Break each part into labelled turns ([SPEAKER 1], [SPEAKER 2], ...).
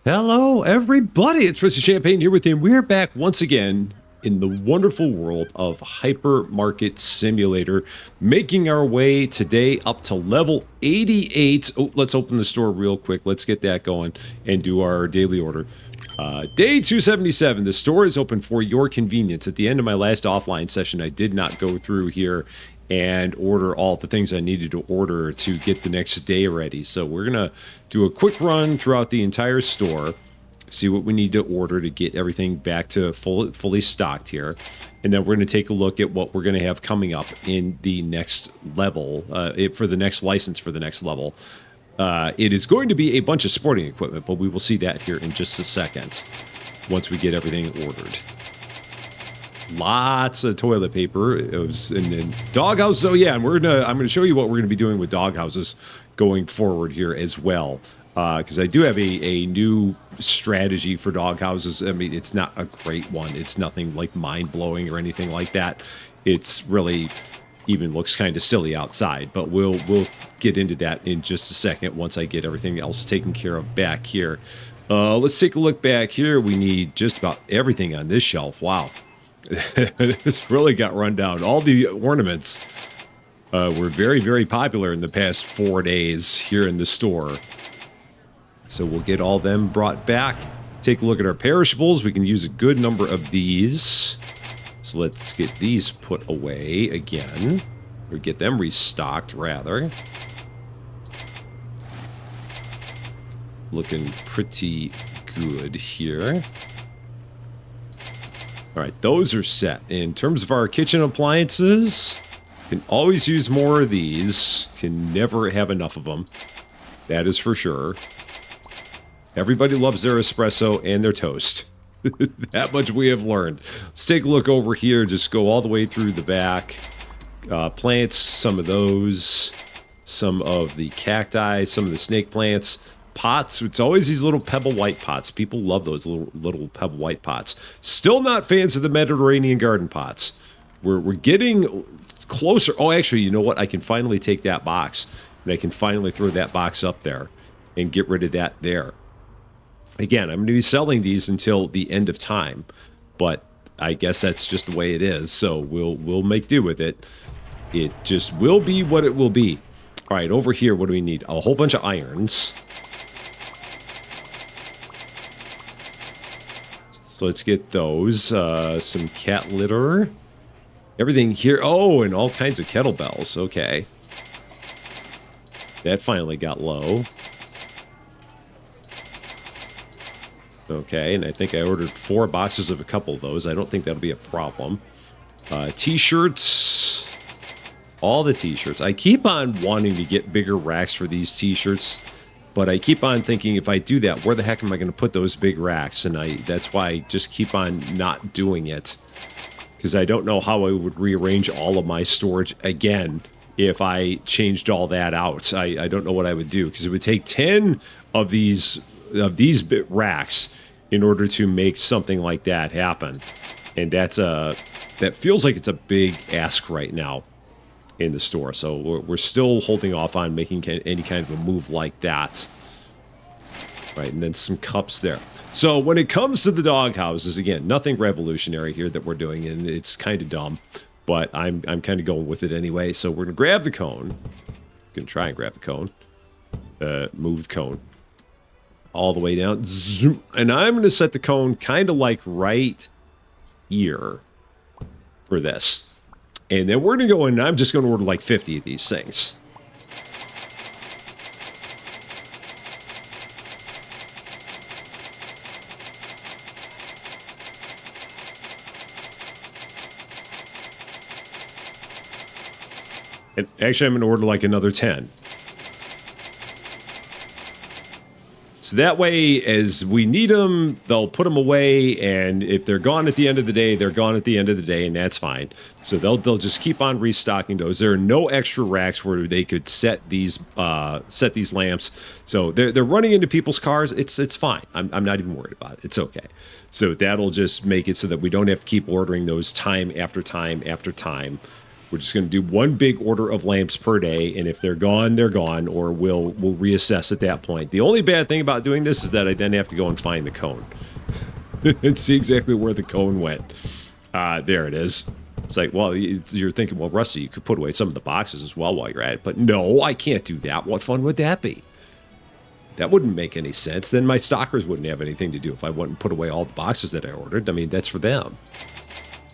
[SPEAKER 1] Hello, everybody. It's Mr. Champaign here with you. And we're back once again in the wonderful world of Hypermarket Simulator, making our way today up to level 88. Oh, let's open the store real quick. Let's get that going and do our daily order. Day 277. The store is open for your convenience. At the end of my last offline session, I did not go through here and order all the things I needed to order to get the next day ready. So we're going to do a quick run throughout the entire store, see what we need to order to get everything back to fully stocked here. And then we're going to take a look at what we're going to have coming up in the next level, for the next license for the next level. It is going to be a bunch of sporting equipment, but we will see that here in just a second once we get everything ordered. Lots of toilet paper. It was in Doghouse. So yeah, and I'm gonna show you what we're gonna be doing with dog houses going forward here as well. Because I do have a new strategy for dog houses. I mean, it's not a great one. It's nothing like mind blowing or anything like that. It's really even looks kind of silly outside, but we'll get into that in just a second once I get everything else taken care of back here. Let's take a look back here. We need just about everything on this shelf. Wow. This really got run down. All the ornaments were very popular in the past 4 days here in the store. So we'll get all them brought back. Take a look at our perishables. We can use a good number of these. So let's get these put away again. Or get them restocked, rather. Looking pretty good here. All right, those are set. In terms of our kitchen appliances, can always use more of these. Can never have enough of them. That is for sure. Everybody loves their espresso and their toast. That much we have learned. Let's take a look over here. Just go all the way through the back. Plants, some of those. Some of the cacti, some of the snake plants. Pots, it's always these little pebble white pots. People love those little pebble white pots. Still not fans of the Mediterranean garden pots. We're getting closer. Oh, actually, you know what? I can finally take that box, and I can finally throw that box up there and get rid of that there. Again, I'm going to be selling these until the end of time, but I guess that's just the way it is. So we'll make do with it. It just will be what it will be. All right, over here, what do we need? A whole bunch of irons. So let's get those. Some cat litter. Everything here. Oh, and all kinds of kettlebells. Okay. That finally got low. Okay, and I think I ordered 4 boxes of a couple of those. I don't think that'll be a problem. T-shirts. All the T-shirts. I keep on wanting to get bigger racks for these T-shirts. But I keep on thinking, if I do that, where the heck am I going to put those big racks? And that's why I just keep on not doing it. Because I don't know how I would rearrange all of my storage again if I changed all that out. I don't know what I would do. Because it would take 10 of these racks in order to make something like that happen. And that feels like it's a big ask right now in the store, so we're still holding off on making any kind of a move like that. Right, and then some cups there. So when it comes to the dog houses, again, nothing revolutionary here that we're doing, and it's kind of dumb, but I'm kind of going with it anyway. So we're gonna grab the cone. Gonna try and grab the cone. Move the cone all the way down. Zoom, and I'm gonna set the cone kind of like right here for this. And then we're going to go in, and I'm just going to order like 50 of these things. And actually, I'm going to order like another 10. So that way, as we need them, they'll put them away, and if they're gone at the end of the day, they're gone at the end of the day, and that's fine. So they'll just keep on restocking those. There are no extra racks where they could set these lamps. So they're running into people's cars. It's fine. I'm not even worried about it. It's okay. So that'll just make it so that we don't have to keep ordering those time after time after time. We're just going to do one big order of lamps per day, and if they're gone, or we'll reassess at that point. The only bad thing about doing this is that I then have to go and find the cone and see exactly where the cone went. There it is. It's like, well, you're thinking, well, Rusty, you could put away some of the boxes as well while you're at it. But no, I can't do that. What fun would that be? That wouldn't make any sense. Then my stockers wouldn't have anything to do if I went and put away all the boxes that I ordered. I mean, that's for them.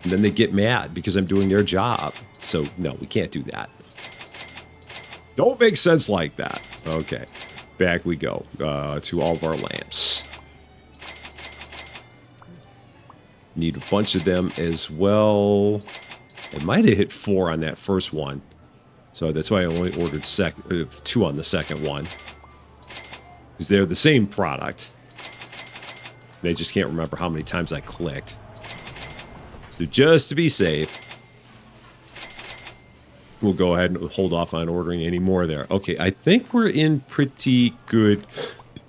[SPEAKER 1] And then they get mad because I'm doing their job. So, no, we can't do that. Don't make sense like that. Okay, back we go to all of our lamps. Need a bunch of them as well. I might have hit 4 on that first one. So that's why I only ordered 2 on the second one. Because they're the same product. I just can't remember how many times I clicked. So just to be safe, we'll go ahead and hold off on ordering any more there. Okay, I think we're in pretty good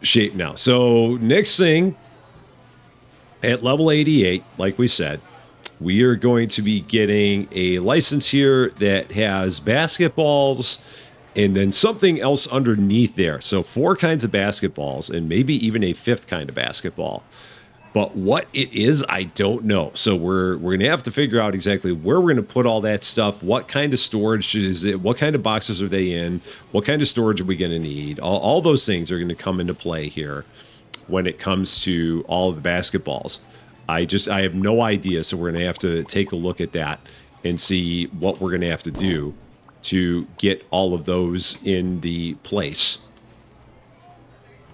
[SPEAKER 1] shape now. So next thing, at level 88, like we said, we are going to be getting a license here that has basketballs and then something else underneath there. So 4 kinds of basketballs and maybe even a 5th kind of basketball. But what it is, I don't know. So we're going to have to figure out exactly where we're going to put all that stuff. What kind of storage is it? What kind of boxes are they in? What kind of storage are we going to need? All those things are going to come into play here when it comes to all of the basketballs. I have no idea. So we're going to have to take a look at that and see what we're going to have to do to get all of those in the place.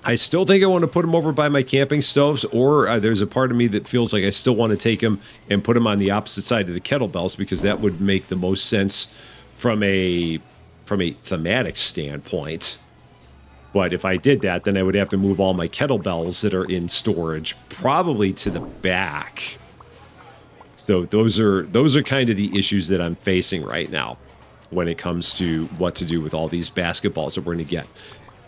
[SPEAKER 1] I still think I want to put them over by my camping stoves, or there's a part of me that feels like I still want to take them and put them on the opposite side of the kettlebells, because that would make the most sense from a thematic standpoint. But if I did that, then I would have to move all my kettlebells that are in storage probably to the back. So those are kind of the issues that I'm facing right now when it comes to what to do with all these basketballs that we're going to get.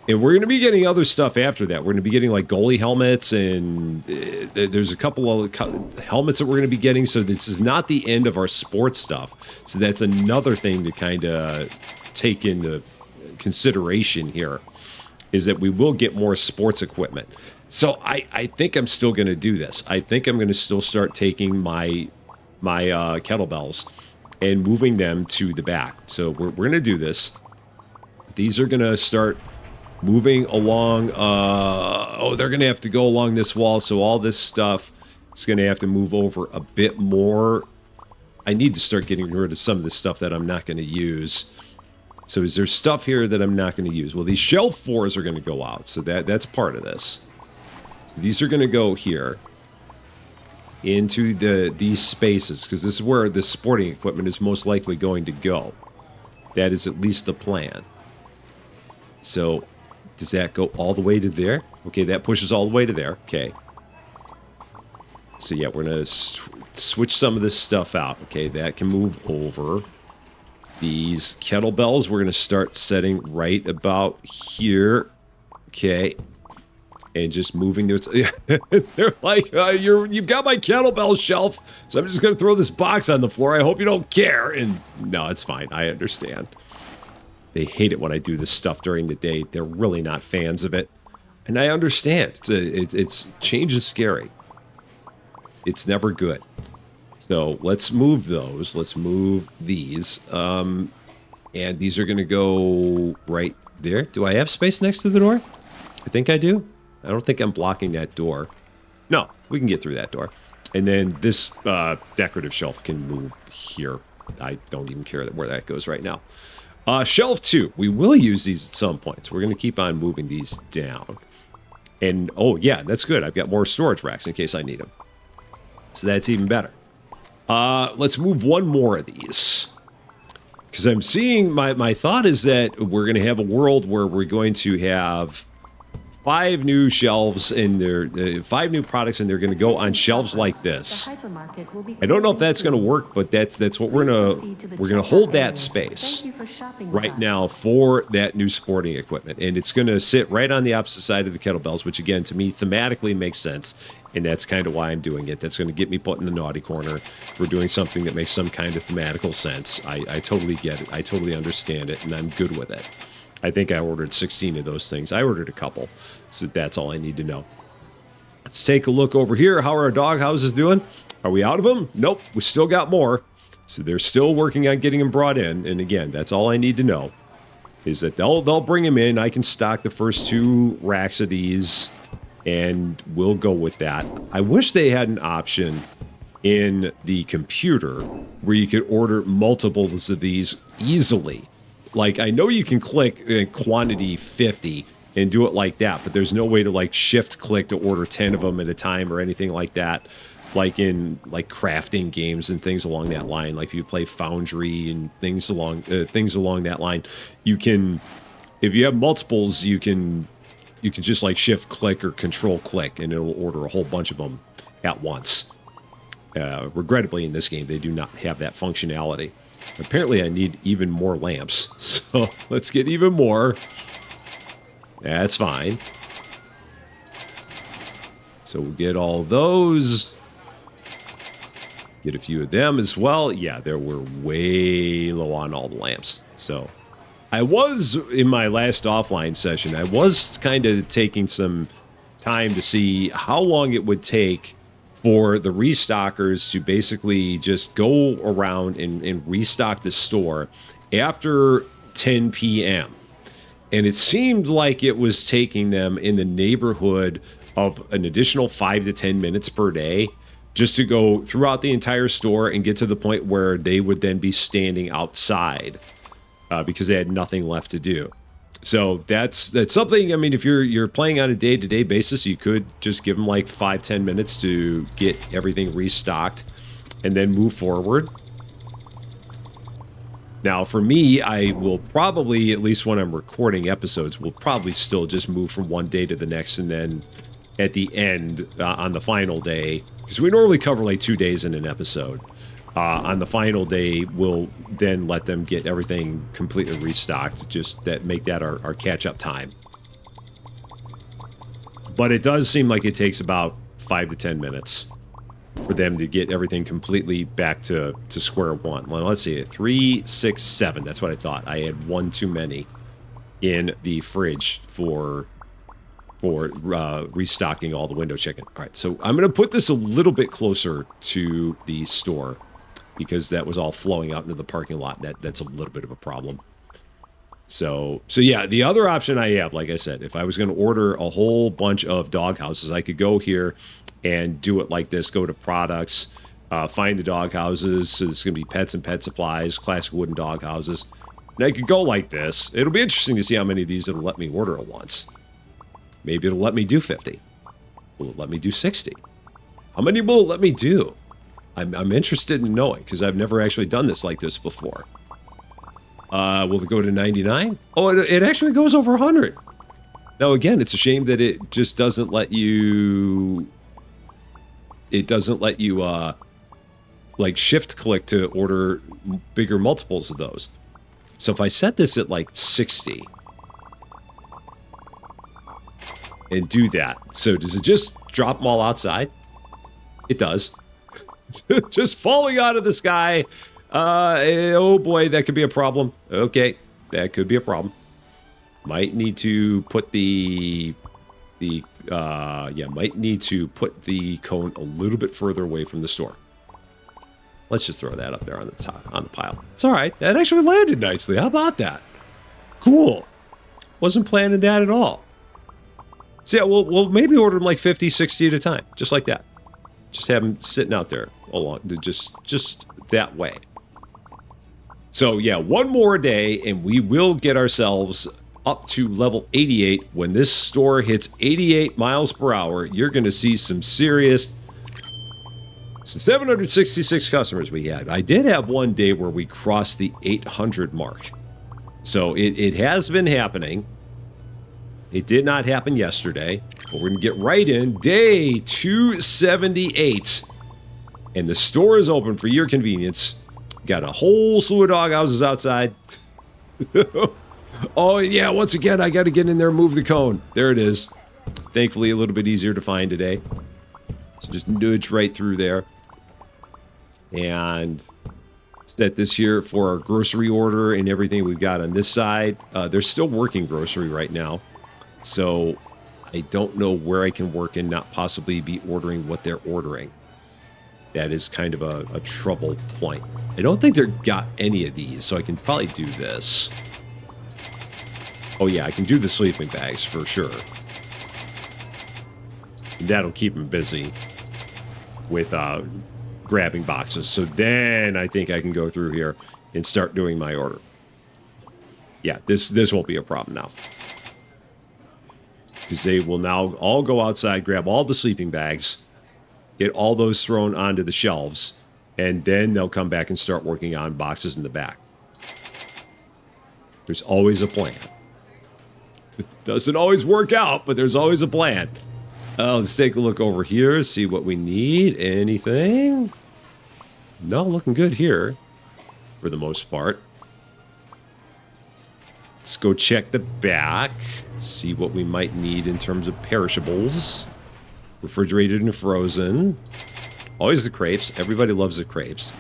[SPEAKER 1] And we're going to be getting other stuff after that. We're going to be getting like goalie helmets, and there's a couple of helmets that we're going to be getting. So this is not the end of our sports stuff. So that's another thing to kind of take into consideration here, is that we will get more sports equipment. So I think I'm still going to do this. I think I'm going to still start taking my kettlebells and moving them to the back. So we're going to do this. These are going to start moving along. They're going to have to go along this wall. So all this stuff is going to have to move over a bit more. I need to start getting rid of some of the stuff that I'm not going to use. So is there stuff here that I'm not going to use? Well, these shelf 4s are going to go out. So that's part of this. So these are going to go here into these spaces, because this is where the sporting equipment is most likely going to go. That is at least the plan. So does that go all the way to there? Okay, that pushes all the way to there. Okay. So yeah, we're going to switch some of this stuff out. Okay, that can move over. These kettlebells, we're going to start setting right about here. Okay. And just moving those. They're like, you've got my kettlebell shelf, so I'm just going to throw this box on the floor. I hope you don't care. And no, it's fine. I understand. They hate it when I do this stuff during the day. They're really not fans of it. And I understand. It's change is scary. It's never good. So let's move those. Let's move these. And these are going to go right there. Do I have space next to the door? I think I do. I don't think I'm blocking that door. No, we can get through that door. And then this decorative shelf can move here. I don't even care where that goes right now. Shelf 2. We will use these at some point. So we're going to keep on moving these down. And, oh, yeah, that's good. I've got more storage racks in case I need them. So that's even better. Let's move one more of these. Because I'm seeing, my thought is that we're going to have a world where we're going to have 5 new shelves in there, 5 new products, and they're going to go on shelves like this. I don't know if that's going to work, but that's what we're gonna hold that space right now for that new sporting equipment, and it's going to sit right on the opposite side of the kettlebells, which again to me thematically makes sense, and that's kind of why I'm doing it. That's going to get me put in the naughty corner for doing something that makes some kind of thematical sense. I totally get it. I totally understand it, and I'm good with it. I think I ordered 16 of those things. I ordered a couple, so that's all I need to know. Let's take a look over here. How are our dog houses doing? Are we out of them? Nope, we still got more. So they're still working on getting them brought in. And again, that's all I need to know, is that they'll bring them in. I can stock the first 2 racks of these, and we'll go with that. I wish they had an option in the computer where you could order multiples of these easily. Like, I know you can click quantity 50 and do it like that, but there's no way to like shift click to order 10 of them at a time or anything like that. Like in like crafting games and things along that line. Like if you play Foundry and things along that line, you can, if you have multiples, you can just like shift click or control click, and it'll order a whole bunch of them at once. Regrettably, in this game, they do not have that functionality. Apparently, I need even more lamps, so let's get even more. That's fine. So we'll get all those. Get a few of them as well. Yeah, there were way low on all the lamps. So I was, in my last offline session, I was kind of taking some time to see how long it would take for the restockers to basically just go around and restock the store after 10 p.m. And it seemed like it was taking them in the neighborhood of an additional 5 to 10 minutes per day just to go throughout the entire store and get to the point where they would then be standing outside because they had nothing left to do. So that's something. I mean, if you're playing on a day-to-day basis, you could just give them like 5-10 minutes to get everything restocked and then move forward. Now, for me, I will probably, at least when I'm recording episodes, will probably still just move from one day to the next, and then at the end, on the final day, because we normally cover like 2 days in an episode. On the final day, we'll then let them get everything completely restocked, just that make that our catch-up time. But it does seem like it takes about 5 to 10 minutes for them to get everything completely back to square one. Well, let's see, 3, 6, 7. That's what I thought. I had one too many in the fridge for restocking all the window chicken. All right, so I'm going to put this a little bit closer to the store, because that was all flowing out into the parking lot. That's a little bit of a problem. So yeah, the other option I have, like I said, if I was going to order a whole bunch of dog houses, I could go here and do it like this. Go to products, find the dog houses. So this is going to be pets and pet supplies, classic wooden dog houses. And I could go like this. It'll be interesting to see how many of these it'll let me order at once. Maybe it'll let me do 50. Will it let me do 60? How many will it let me do? I'm interested in knowing, because I've never actually done this like this before. Will it go to 99? Oh, it actually goes over 100. Now, again, it's a shame that it just doesn't let you... It doesn't let you, like, shift-click to order bigger multiples of those. So if I set this at, like, 60... and do that. So does it just drop them all outside? It does. Just falling out of the sky. Oh boy, that could be a problem. Okay, that could be a problem. Might need to put might need to put the cone a little bit further away from the store. Let's just throw that up there on the top, on the pile. It's all right. That actually landed nicely. How about that? Cool. Wasn't planning that at all. So yeah, we'll maybe order them like 50, 60 at a time, just like that. Just have them sitting out there along, just that way. So yeah, one more day, and we will get ourselves up to level 88. When this store hits 88 miles per hour, you're going to see some serious... 766 customers we had. I did have one day where we crossed the 800 mark. So it has been happening. It did not happen yesterday, but we're going to get right in. Day 278. And the store is open for your convenience. Got a whole slew of dog houses outside. Oh, yeah, once again, I got to get in there and move the cone. There it is. Thankfully, a little bit easier to find today. So just nudge right through there. And set this here for our grocery order and everything we've got on this side. They're still working grocery right now. So I don't know where I can work and not possibly be ordering what they're ordering. That is kind of a trouble point. I don't think they've got any of these, so I can probably do this. Oh yeah, I can do the sleeping bags for sure. That'll keep them busy with grabbing boxes. So then I think I can go through here and start doing my order. Yeah, this won't be a problem now. Because they will now all go outside, grab all the sleeping bags, get all those thrown onto the shelves, and then they'll come back and start working on boxes in the back. There's always a plan. It doesn't always work out, but there's always a plan. Let's take a look over here, see what we need. Anything? No, looking good here for the most part. Let's go check the back, see what we might need in terms of perishables. Refrigerated and frozen. Always the crepes. Everybody loves the crepes.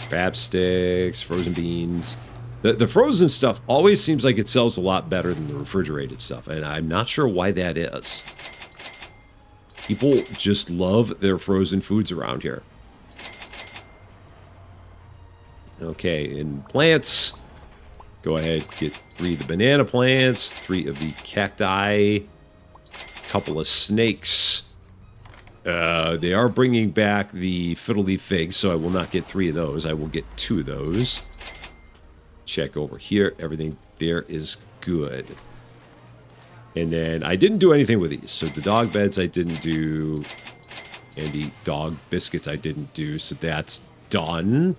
[SPEAKER 1] Crab sticks, frozen beans. The frozen stuff always seems like it sells a lot better than the refrigerated stuff, and I'm not sure why that is. People just love their frozen foods around here. Okay, in plants, go ahead, get 3 of the banana plants, 3 of the cacti, couple of snakes. They are bringing back the fiddle leaf figs, so I will not get 3 of those. I will get 2 of those. Check over here. Everything there is good. And then I didn't do anything with these. So the dog beds I didn't do. And the dog biscuits I didn't do. So that's done.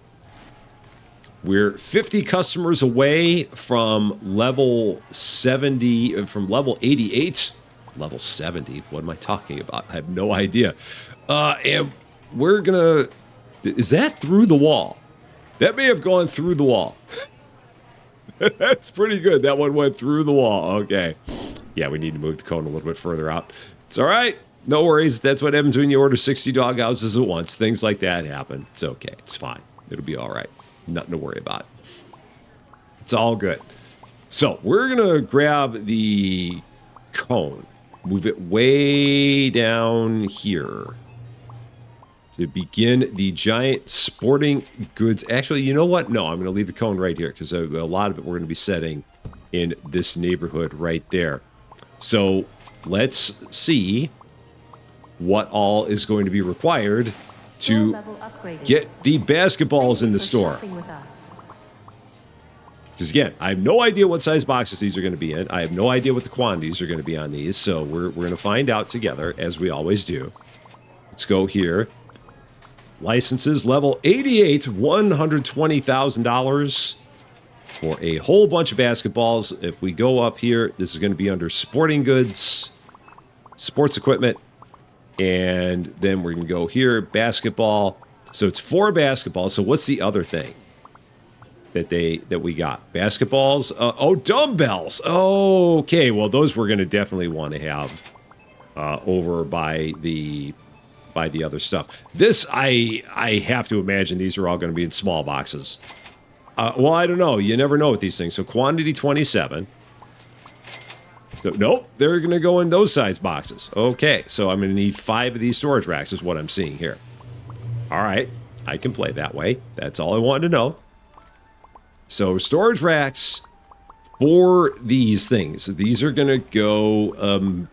[SPEAKER 1] We're 50 customers away from level 70, from level 88. Level 70? What am I talking about? I have no idea. And we're gonna... Is that through the wall? That may have gone through the wall. That's pretty good. That one went through the wall. Okay. Yeah, we need to move the cone a little bit further out. It's all right. No worries. That's what happens when you order 60 dog houses at once. Things like that happen. It's okay. It's fine. It'll be all right. Nothing to worry about. It's all good. So we're going to grab the cone. Move it way down here. To begin the giant sporting goods. Actually, you know what? No, I'm going to leave the cone right here because a lot of it we're going to be setting in this neighborhood right there. So let's see what all is going to be required to get the basketballs in the store. Because again, I have no idea what size boxes these are going to be in. I have no idea what the quantities are going to be on these. So we're going to find out together, as we always do. Let's go here. Licenses level 88, $120,000 for a whole bunch of basketballs. If we go up here, this is going to be under sporting goods, sports equipment, and then we're going to go here, basketball. So it's 4 basketballs. So what's the other thing that we got? Basketballs. Oh, dumbbells. Oh, okay. Well, those we're going to definitely want to have over by the other stuff. This, I have to imagine these are all going to be in small boxes. Well, I don't know. You never know with these things. So quantity 27. So, nope. They're going to go in those size boxes. Okay. So I'm going to need 5 of these storage racks is what I'm seeing here. All right. I can play that way. That's all I wanted to know. So storage racks for these things. These are going to go,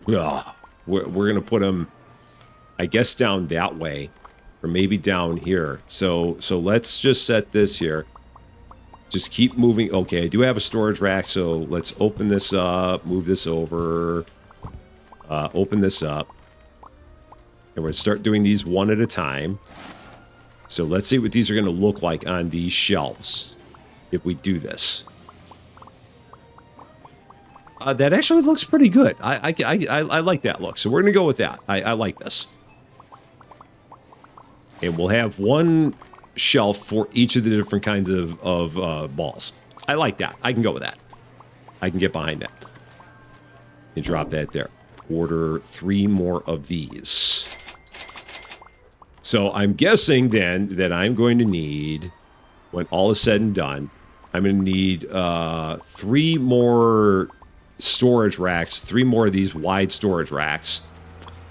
[SPEAKER 1] we're going to put them, I guess, down that way, or maybe down here. So let's just set this here. Just keep moving. Okay, I do have a storage rack, so let's open this up, move this over, open this up. And we're going to start doing these one at a time. So let's see what these are going to look like on these shelves if we do this. That actually looks pretty good. I like that look. So we're going to go with that. I like this. And we'll have one shelf for each of the different kinds of balls. I like that. I can go with that. I can get behind that. And drop that there. Order 3 more of these. So I'm guessing then that I'm going to need, when all is said and done, I'm going to need 3 more storage racks, 3 more of these wide storage racks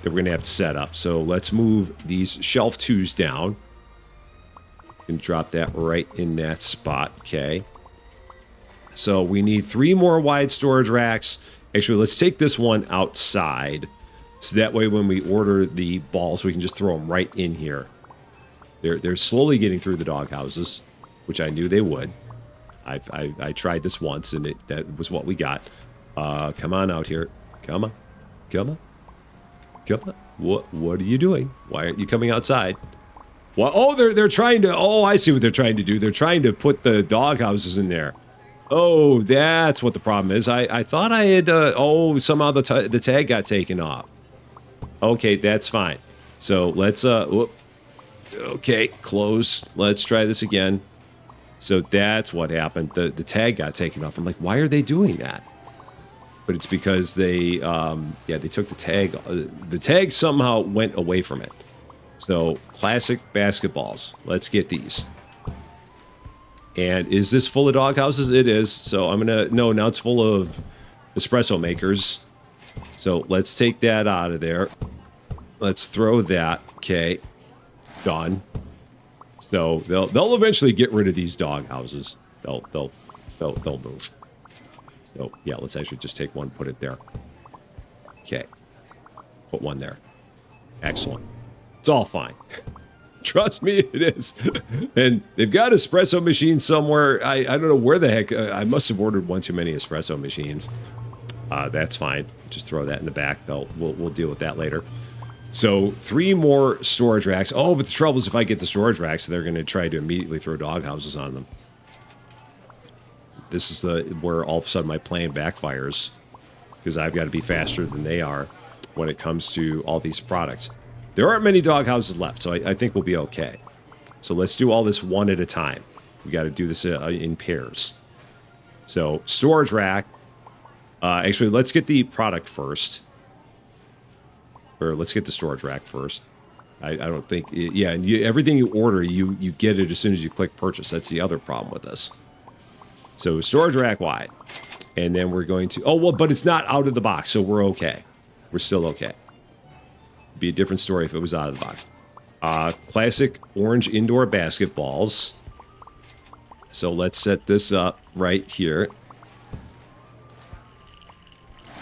[SPEAKER 1] that we're going to have to set up. So let's move these shelf 2s down and drop that right in that spot. Okay. So we need 3 more wide storage racks. Actually, let's take this one outside. So that way when we order the balls, we can just throw them right in here. They're slowly getting through the dog houses, which I knew they would. I tried this once, and that was what we got. Come on out here. Come on. Come on. Come on. What are you doing? Why aren't you coming outside? Well, oh, they're trying to... Oh, I see what they're trying to do. They're trying to put the dog houses in there. Oh, that's what the problem is. I thought I had... oh, somehow the tag got taken off. Okay, that's fine. So let's... okay, close. Let's try this again. So that's what happened. The tag got taken off. I'm like, why are they doing that? But it's because they took the tag. The tag somehow went away from it. So classic basketballs. Let's get these. And is this full of dog houses? It is. So I'm gonna now it's full of espresso makers. So let's take that out of there. Let's throw that. Okay, done. So they'll eventually get rid of these dog houses. They'll move. So yeah, let's actually just take one, put it there. Okay, put one there. Excellent. It's all fine. Trust me, it is. And they've got espresso machines somewhere. I don't know where the heck. I must have ordered one too many espresso machines. That's fine. Just throw that in the back. We'll deal with that later. So 3 more storage racks. Oh, but the trouble is if I get the storage racks, they're going to try to immediately throw dog houses on them. This is where all of a sudden my plan backfires, because I've got to be faster than they are when it comes to all these products. There aren't many dog houses left, so I think we'll be okay. So let's do all this one at a time. We got to do this in pairs. So storage rack. Actually, let's get the product first. Or let's get the storage rack first. I don't think... Yeah, and everything you order, you get it as soon as you click purchase. That's the other problem with this. So storage rack wide. And then we're going to... Oh, well, but it's not out of the box, so we're okay. We're still okay. Be a different story if it was out of the box. Classic orange indoor basketballs. So let's set this up right here.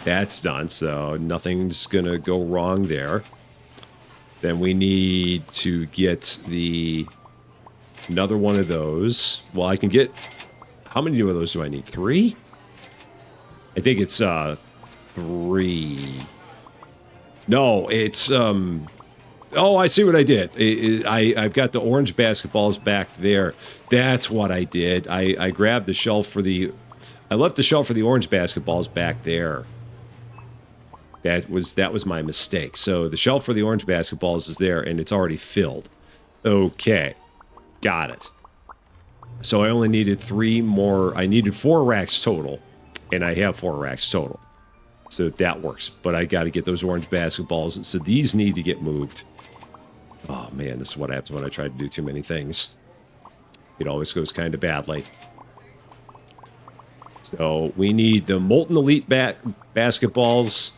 [SPEAKER 1] That's done, so nothing's gonna go wrong there. Then we need to get another one of those. Well, I can get... How many of those do I need? 3? I think it's 3. No, it's oh, I see what I did. I've got the orange basketballs back there. That's what I did. I grabbed the shelf for the... I left the shelf for the orange basketballs back there. That was my mistake. So the shelf for the orange basketballs is there, and it's already filled. Okay. Got it. So I only needed 3 more. I needed 4 racks total, and I have 4 racks total. So that works. But I got to get those orange basketballs. So these need to get moved. Oh, man, this is what happens when I try to do too many things. It always goes kind of badly. So we need the Molten Elite basketballs.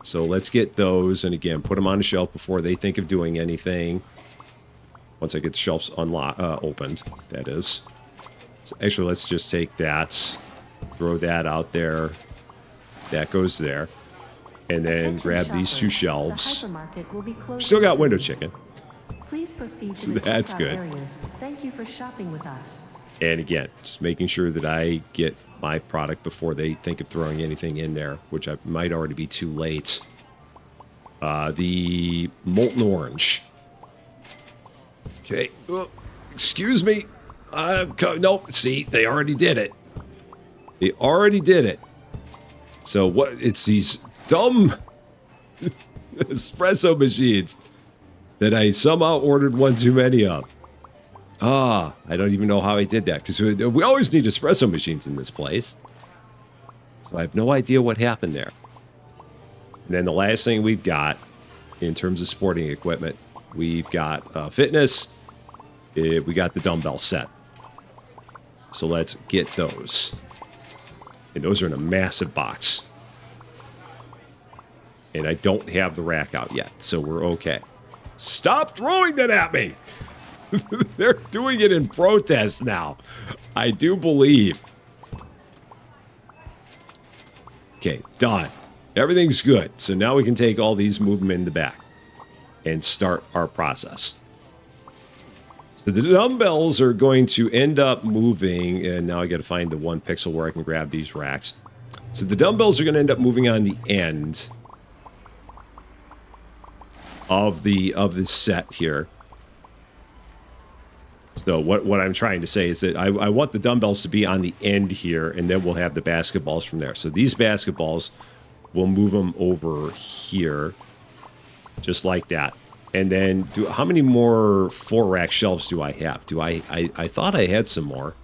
[SPEAKER 1] So let's get those. And again, put them on the shelf before they think of doing anything. Once I get the shelves opened, that is. So actually, let's just take that. Throw that out there. That goes there. And then grab these 2 shelves. Still got window chicken.
[SPEAKER 2] Please proceed to
[SPEAKER 1] So
[SPEAKER 2] the
[SPEAKER 1] that's
[SPEAKER 2] checkout
[SPEAKER 1] good.
[SPEAKER 2] areas. Thank you for shopping with us.
[SPEAKER 1] And again, just making sure that I get my product before they think of throwing anything in there, which I might already be too late. The molten orange. Okay. Oh, excuse me. Nope. See, they already did it. They already did it. So what? It's these dumb espresso machines that I somehow ordered one too many of. I don't even know how I did that, because we always need espresso machines in this place. So I have no idea what happened there. And then the last thing we've got in terms of sporting equipment, we've got fitness. We got the dumbbell set. So let's get those. And those are in a massive box. And I don't have the rack out yet, so we're okay. Stop throwing that at me! They're doing it in protest now. I do believe. Okay, done. Everything's good. So now we can take all these, move them in the back, and start our process. So the dumbbells are going to end up moving, and now I got to find the 1 pixel where I can grab these racks. So the dumbbells are going to end up moving on the end of the set here. So what I'm trying to say is that I want the dumbbells to be on the end here, and then we'll have the basketballs from there. So these basketballs, we'll move them over here, just like that. And then, how many more 4-rack shelves do I have? I thought I had some more,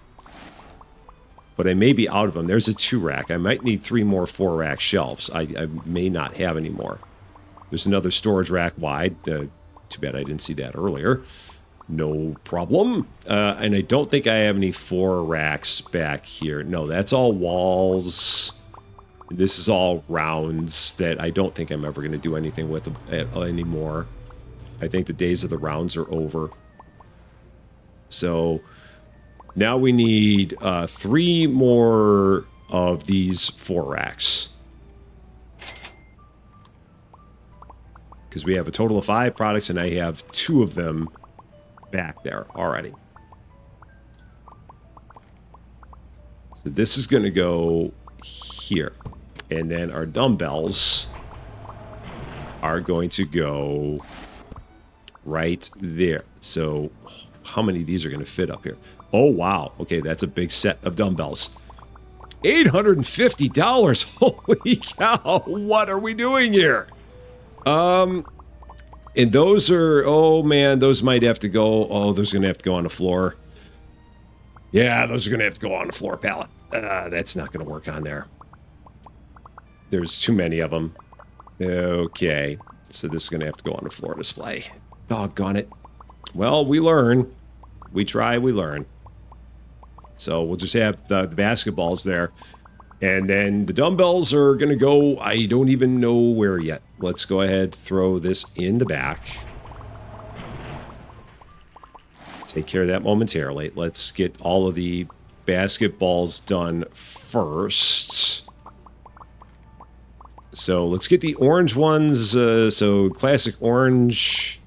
[SPEAKER 1] but I may be out of them. There's a 2-rack. I might need 3 more 4-rack shelves. I may not have any more. There's another storage rack wide. Too bad I didn't see that earlier. No problem. And I don't think I have any 4 racks back here. No, that's all walls. This is all rounds that I don't think I'm ever going to do anything with anymore. I think the days of the rounds are over. So now we need 3 more of these 4 racks. Because we have a total of 5 products, and I have 2 of them back there already. So this is going to go here. And then our dumbbells are going to go right there. So how many of these are going to fit up here? Oh, wow. Okay, that's a big set of dumbbells. $850. Holy cow. What are we doing here? And those are, oh man, those might have to go. Oh, those are going to have to go on the floor. Yeah, those are going to have to go on the floor pallet. That's not going to work on there. There's too many of them. Okay, so this is going to have to go on the floor display. Doggone it. Well, we learn. We try, we learn. So we'll just have the basketballs there. And then the dumbbells are going to go, I don't even know where yet. Let's go ahead, throw this in the back. Take care of that momentarily. Let's get all of the basketballs done first. So let's get the orange ones. So classic orange.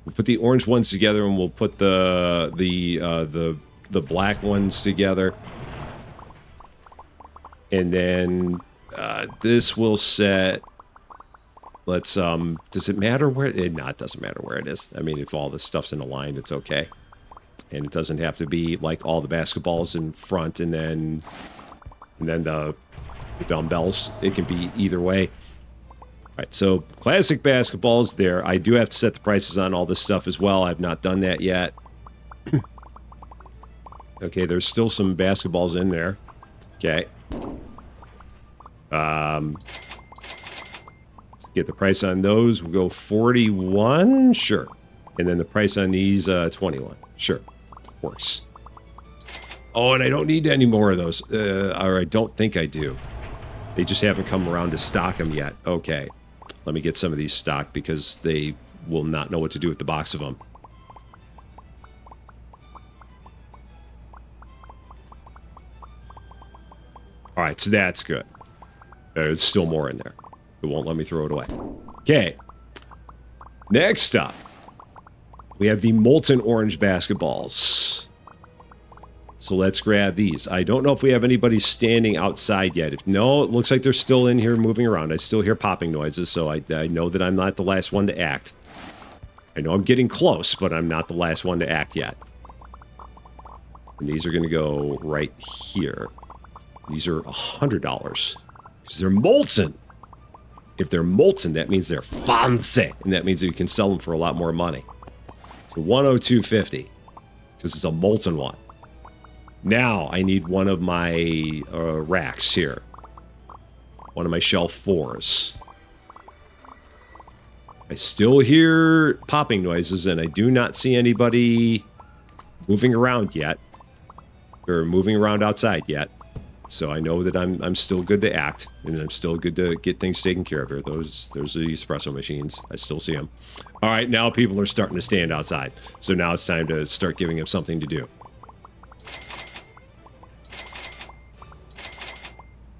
[SPEAKER 1] We'll put the orange ones together, and we'll put the black ones together. And then this will set. Let's does it matter where it? No, it doesn't matter where it is. I mean, if all this stuff's in a line, it's okay. And it doesn't have to be like all the basketballs in front and then the dumbbells. It can be either way. All right, so classic basketballs there. I do have to set the prices on all this stuff as well. I've not done that yet. Okay, there's still some basketballs in there. Okay. Let's get the price on those. We'll go 41. Sure. And then the price on these, 21. Sure. Works. Oh, and I don't need any more of those. Or I don't think I do. They just haven't come around to stock them yet. Okay. Let me get some of these stocked because they will not know what to do with the box of them. All right, so that's good. There's still more in there. It won't let me throw it away. Okay. Next up, we have the molten orange basketballs. So let's grab these. I don't know if we have anybody standing outside yet. If no, it looks like they're still in here moving around. I still hear popping noises, so I know that I'm not the last one to act. I know I'm getting close, but I'm not the last one to act yet. And these are going to go right here. These are $100 because they're molten. If they're molten, that means they're fancy, and that means that you can sell them for a lot more money. So 102.50 because it's a molten one. Now I need one of my racks here. One of my shelf 4s. I still hear popping noises, and I do not see anybody moving around yet. Or moving around outside yet. So I know that I'm still good to act, and I'm still good to get things taken care of here. Those are the espresso machines. I still see them. All right, now people are starting to stand outside. So now it's time to start giving them something to do.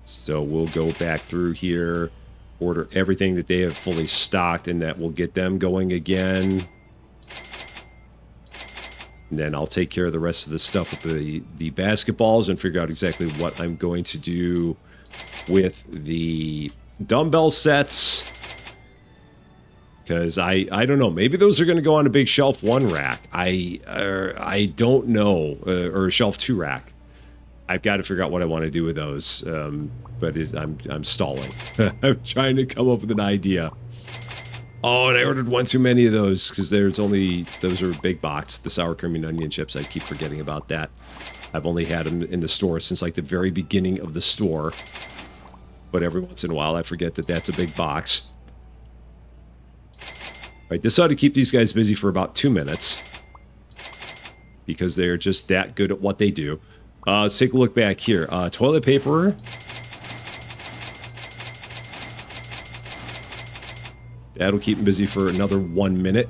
[SPEAKER 1] So we'll go back through here, order everything that they have fully stocked, and that will get them going again. And then I'll take care of the rest of the stuff with the basketballs and figure out exactly what I'm going to do with the dumbbell sets. Because I don't know. Maybe those are going to go on a big shelf 1 rack. I don't know. Or a shelf 2 rack. I've got to figure out what I want to do with those. But I'm stalling. I'm trying to come up with an idea. Oh, and I ordered one too many of those because those are big box. The sour cream and onion chips, I keep forgetting about that. I've only had them in the store since like the very beginning of the store. But every once in a while I forget that that's a big box. All right, this ought to keep these guys busy for about 2 minutes. Because they're just that good at what they do. Let's take a look back here. Toilet paper. That'll keep them busy for another 1 minute.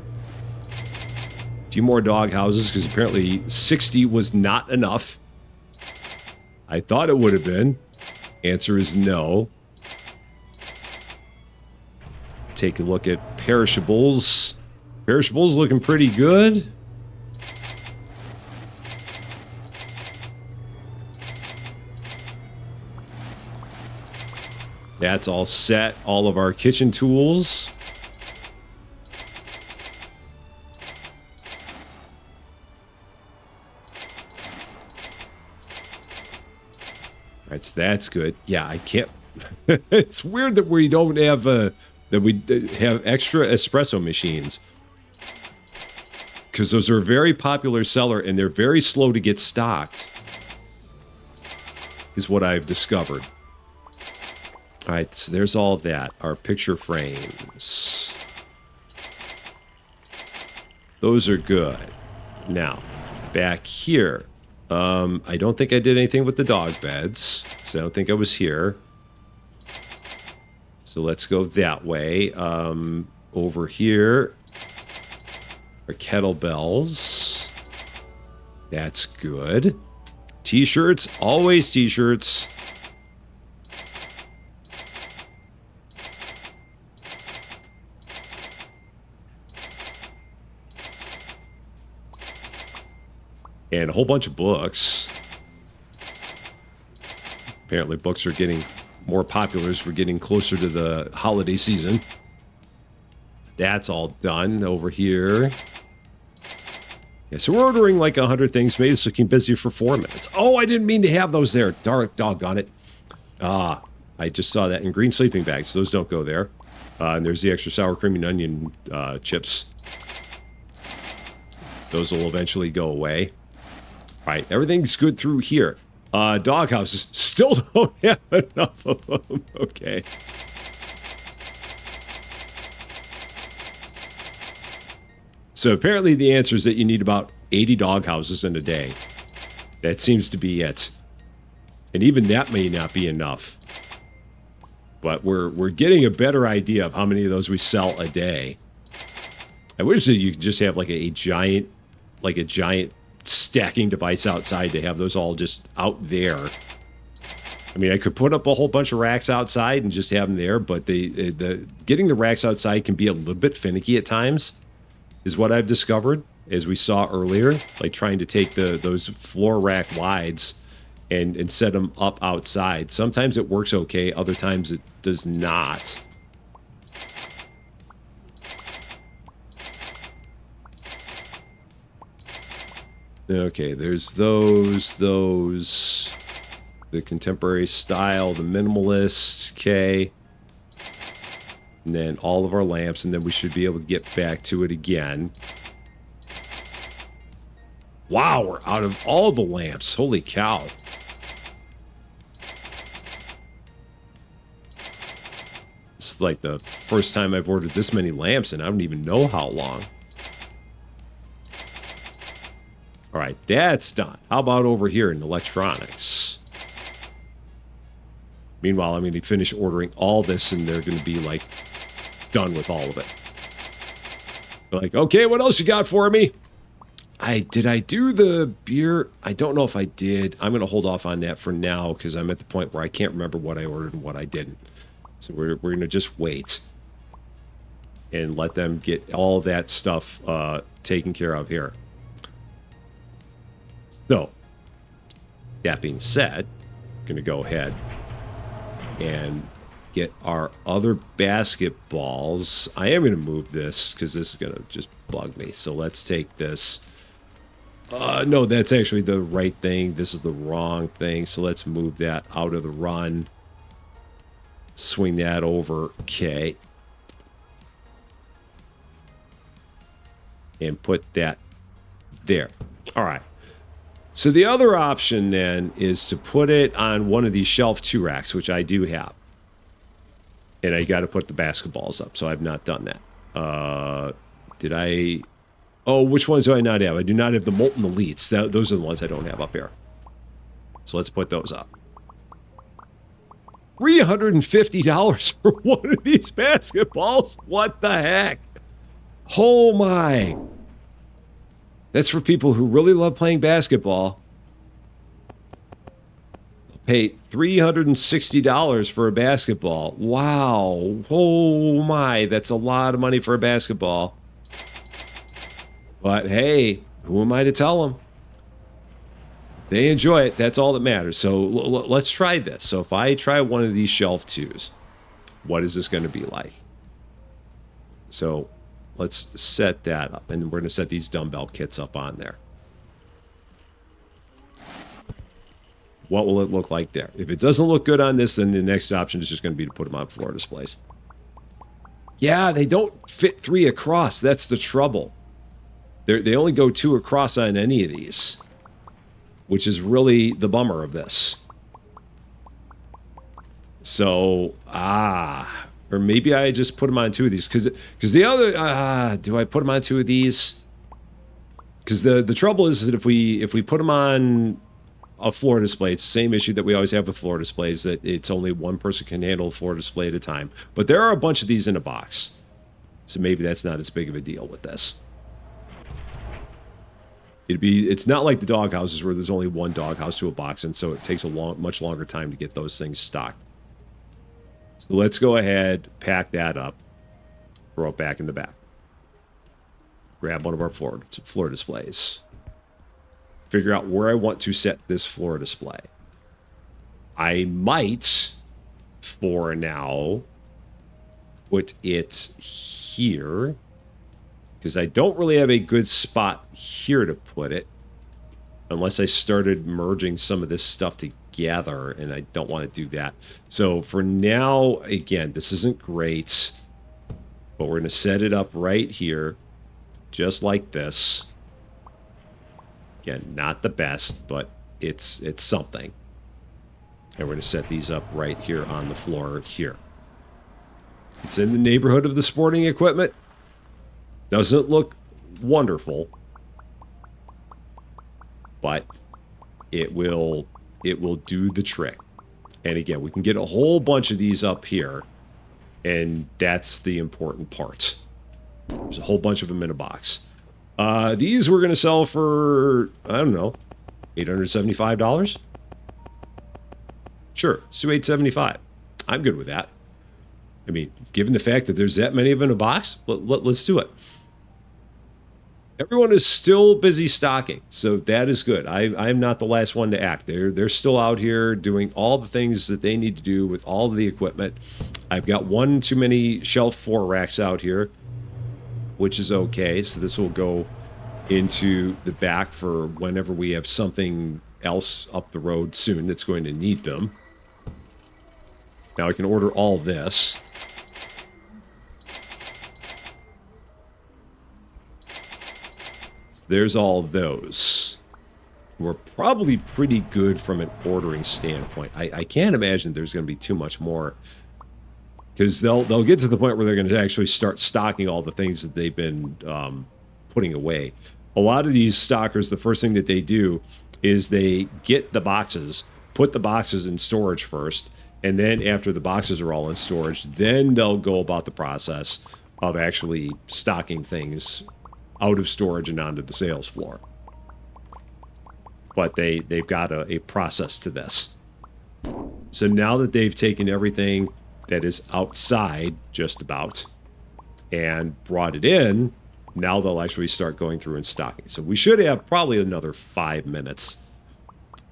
[SPEAKER 1] A few more dog houses, because apparently 60 was not enough. I thought it would have been. Answer is no. Take a look at perishables. Perishables looking pretty good. That's all set. All of our kitchen tools. Alright, so that's good. Yeah, I can't... It's weird that we don't have, that we have extra espresso machines. Because those are a very popular seller, and they're very slow to get stocked. Is what I've discovered. Alright, so there's all of that. Our picture frames. Those are good. Now, back here. I don't think I did anything with the dog beds, because I don't think I was here. So let's go that way. Over here are kettlebells. That's good. T-shirts, always t-shirts. And a whole bunch of books. Apparently books are getting more popular as we're getting closer to the holiday season. That's all done over here. Yeah, so we're ordering like 100 things. Made us looking busy for 4 minutes. Oh, I didn't mean to have those there. Dark doggone it. Ah, I just saw that in green sleeping bags. Those don't go there. And there's the extra sour cream and onion chips. Those will eventually go away. All right, everything's good through here. Doghouses still don't have enough of them. Okay. So apparently the answer is that you need about 80 doghouses in a day. That seems to be it. And even that may not be enough. But we're getting a better idea of how many of those we sell a day. I wish that you could just have like a giant stacking device outside to have those all just out there. I mean, I could put up a whole bunch of racks outside and just have them there, but the getting the racks outside can be a little bit finicky at times, is what I've discovered, as we saw earlier, like trying to take those floor rack wides and set them up outside. Sometimes it works okay, other times it does not. Okay, there's those. the contemporary style, the minimalist, okay. And then all of our lamps, and then we should be able to get back to it again. Wow, we're out of all the lamps. Holy cow. It's like the first time I've ordered this many lamps, and I don't even know how long. All right, that's done. How about over here in electronics? Meanwhile, I'm going to finish ordering all this, and they're going to be, like, done with all of it. They're like, okay, what else you got for me? Did I do the beer? I don't know if I did. I'm going to hold off on that for now because I'm at the point where I can't remember what I ordered and what I didn't. So we're going to just wait and let them get all that stuff taken care of here. So, that being said, I'm going to go ahead and get our other basketballs. I am going to move this because this is going to just bug me. So let's take this. No, that's actually the right thing. This is the wrong thing. So let's move that out of the run. Swing that over. Okay. And put that there. All right. So the other option then is to put it on one of these shelf 2 racks, which I do have. And I got to put the basketballs up, so I've not done that. Did I... Oh, which ones do I not have? I do not have the Molten Elites. Those are the ones I don't have up here. So let's put those up. $350 for one of these basketballs? What the heck? Oh my. That's for people who really love playing basketball. Pay $360 for a basketball. Wow. Oh my, that's a lot of money for a basketball. But hey, who am I to tell them? They enjoy it. That's all that matters. So let's try this. So if I try one of these shelf 2s, what is this going to be like? So let's set that up. And we're going to set these dumbbell kits up on there. What will it look like there? If it doesn't look good on this, then the next option is just going to be to put them on floor displays. Yeah, they don't fit 3 across. That's the trouble. They only go 2 across on any of these, which is really the bummer of this. So, or maybe I just put them on 2 of these, because the other, do I put them on 2 of these? Because the trouble is that if we put them on a floor display, it's the same issue that we always have with floor displays, that it's only one person can handle a floor display at a time. But there are a bunch of these in a box, so maybe that's not as big of a deal with this. It's not like the Doghouses where there's only one Doghouse to a box, and so it takes a much longer time to get those things stocked. So let's go ahead, pack that up, throw it back in the back. Grab one of our floor displays. Figure out where I want to set this floor display. I might, for now, put it here, because I don't really have a good spot here to put it, unless I started merging some of this stuff together, and I don't want to do that. So for now, again, this isn't great, but we're going to set it up right here, just like this. Again, not the best, but it's something. And we're going to set these up right here on the floor here. It's in the neighborhood of the sporting equipment. Doesn't look wonderful, but it will do the trick. And again, we can get a whole bunch of these up here, and that's the important part. There's a whole bunch of them in a box. These we're going to sell for, I don't know, $875? Sure, let's do $875. I'm good with that. I mean, given the fact that there's that many of them in a box, let's do it. Everyone is still busy stocking, so that is good. I'm not the last one to act. They're still out here doing all the things that they need to do with all of the equipment. I've got one too many shelf 4 racks out here, which is okay. So this will go into the back for whenever we have something else up the road soon that's going to need them. Now I can order all this. There's all those. We're probably pretty good from an ordering standpoint. I can't imagine there's going to be too much more, because they'll get to the point where they're going to actually start stocking all the things that they've been putting away. A lot of these stockers, the first thing that they do is they get the boxes, put the boxes in storage first, and then after the boxes are all in storage, then they'll go about the process of actually stocking things out of storage and onto the sales floor. But they've got a process to this. So now that they've taken everything that is outside, just about, and brought it in, now they'll actually start going through and stocking. So we should have probably another 5 minutes,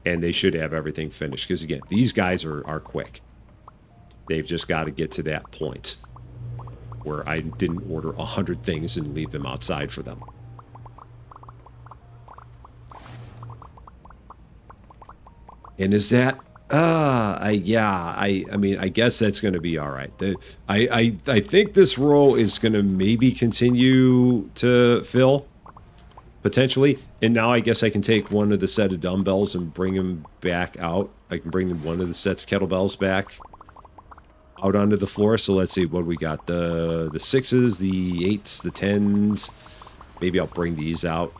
[SPEAKER 1] and they should have everything finished. Because again, these guys are quick. They've just got to get to that point where I didn't order 100 things and leave them outside for them. And is that I mean, I guess that's going to be all right. I think this row is going to maybe continue to fill, potentially. And now I guess I can take one of the set of dumbbells and bring them back out. I can bring one of the sets of kettlebells back out onto the floor. So let's see what we got. The 6s, the 8s, the 10s. Maybe I'll bring these out.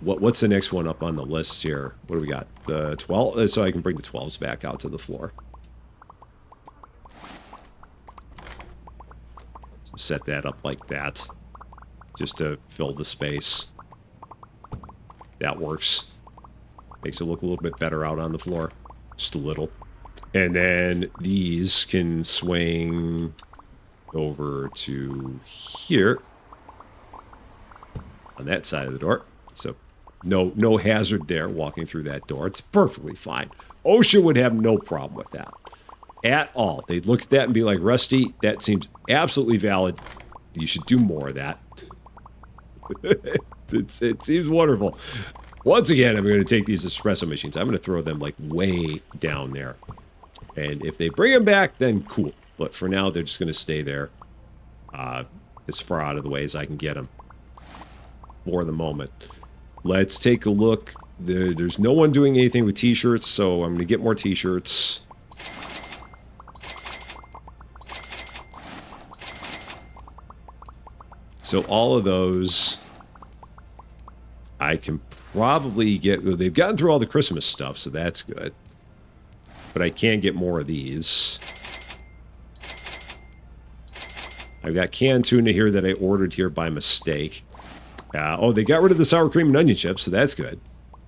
[SPEAKER 1] What's the next one up on the list here? What do we got? The 12? So I can bring the 12s back out to the floor. So set that up like that, just to fill the space. That works. Makes it look a little bit better out on the floor. Just a little. And then these can swing over to here on that side of the door. So no hazard there walking through that door. It's perfectly fine. OSHA would have no problem with that at all. They'd look at that and be like, Rusty, that seems absolutely valid. You should do more of that. It seems wonderful. Once again, I'm going to take these espresso machines. I'm going to throw them like way down there. And if they bring them back, then cool. But for now, they're just going to stay there as far out of the way as I can get them for the moment. Let's take a look. There's no one doing anything with t-shirts, so I'm going to get more t-shirts. So all of those I can probably get. Well, they've gotten through all the Christmas stuff, so that's good. But I can get more of these. I've got canned tuna here that I ordered here by mistake. Oh, they got rid of the sour cream and onion chips, so that's good.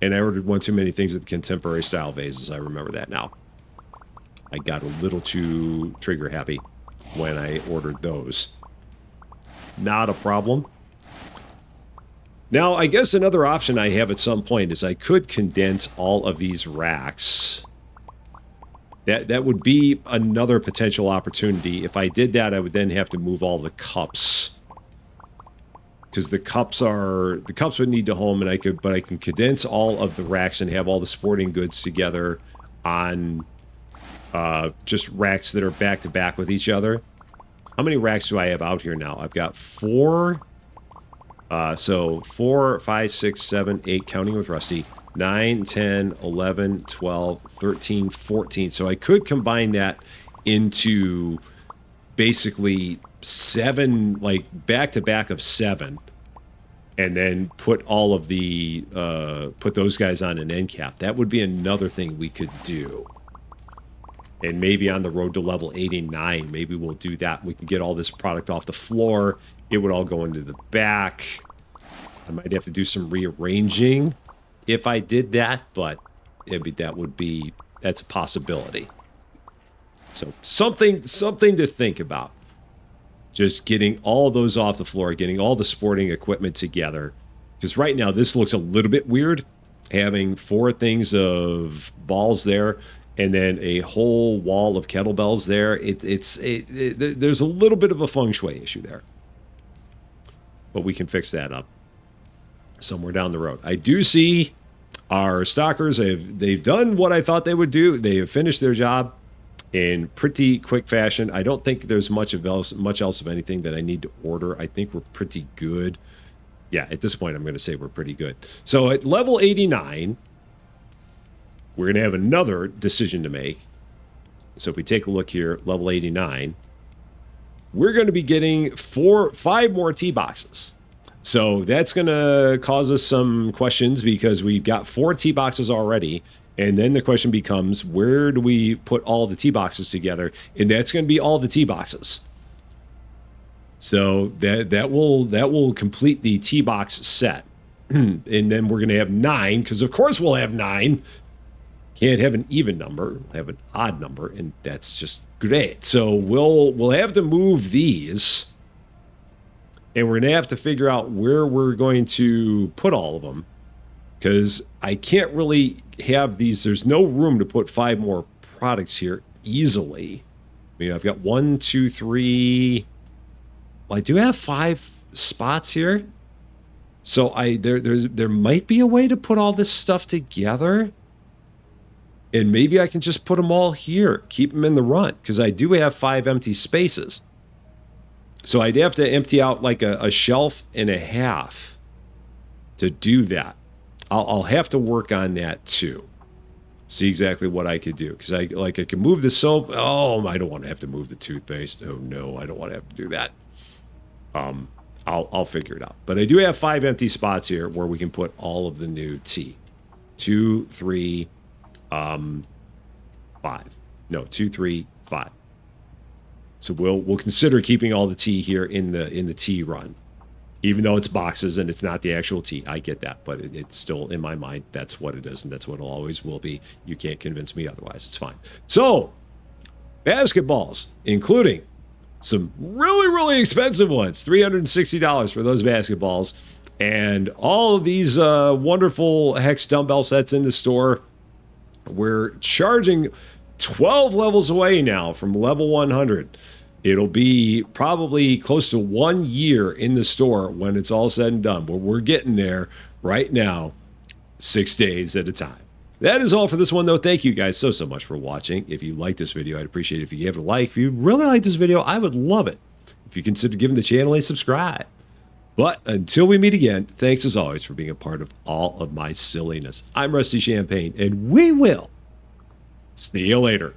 [SPEAKER 1] And I ordered one too many things at the contemporary style vases. I remember that now. I got a little too trigger happy when I ordered those. Not a problem. Now, I guess another option I have at some point is I could condense all of these racks. That would be another potential opportunity. If I did that, I would then have to move all the cups. Because the cups would need to home, and I can condense all of the racks and have all the sporting goods together on just racks that are back to back with each other. How many racks do I have out here now? I've got 4. So 4, 5, 6, 7, 8, counting with Rusty. 9, 10, 11, 12, 13, 14. So I could combine that into basically 7, like back to back of 7, and then put all of the put those guys on an end cap. That would be another thing we could do. And maybe on the road to level 89, maybe we'll do that. We can get all this product off the floor. It would all go into the back. I might have to do some rearranging if I did that, but that's a possibility. So something to think about. Just getting all those off the floor, getting all the sporting equipment together. Because right now this looks a little bit weird, having 4 things of balls there and then a whole wall of kettlebells there. There's a little bit of a feng shui issue there. But we can fix that up somewhere down the road. I do see Our stockers they've done what I thought they would do. They have finished their job in pretty quick fashion. I don't think there's much else of anything that I need to order. I think we're pretty good. Yeah, at this point, I'm going to say we're pretty good. So at level 89, we're going to have another decision to make. So if we take a look here, level 89, we're going to be getting 5 more tea boxes. So that's going to cause us some questions because we've got 4 tea boxes already. And then the question becomes, where do we put all the tea boxes together? And that's going to be all the tea boxes. So that will complete the tea box set. And then we're going to have 9, because of course we'll have 9. Can't have an even number, we'll have an odd number, and that's just great. So we'll have to move these, and we're going to have to figure out where we're going to put all of them, because I can't really have these. There's no room to put 5 more products here easily. I mean, I've got 1, 2, 3. Well, I do have 5 spots here, so there might be a way to put all this stuff together, and maybe I can just put them all here, keep them in the run, because I do have 5 empty spaces. So I'd have to empty out like a shelf and a half to do that. I'll have to work on that too. See exactly what I could do, because I can move the soap. Oh, I don't want to have to move the toothpaste. Oh no, I don't want to have to do that. I'll figure it out. But I do have 5 empty spots here where we can put all of the new tea. 2, 3, 5. No, 2, 3, 5. So we'll consider keeping all the tea here in the tea run, even though it's boxes and it's not the actual tea. I get that, but it's still in my mind. That's what it is, and that's what it always will be. You can't convince me otherwise. It's fine. So basketballs, including some really expensive ones, $360 for those basketballs, and all of these wonderful hex dumbbell sets in the store. We're charging 12 levels away now from level 100. It'll be probably close to 1 year in the store when it's all said and done, but we're getting there right now, 6 days at a time. That is all for this one, though. Thank you guys so much for watching. If you liked this video, I'd appreciate it if you gave it a like. If you really like this video, I would love it if you consider giving the channel a subscribe. But until we meet again, thanks as always for being a part of all of my silliness. I'm Rusty Champagne, and we will see you later.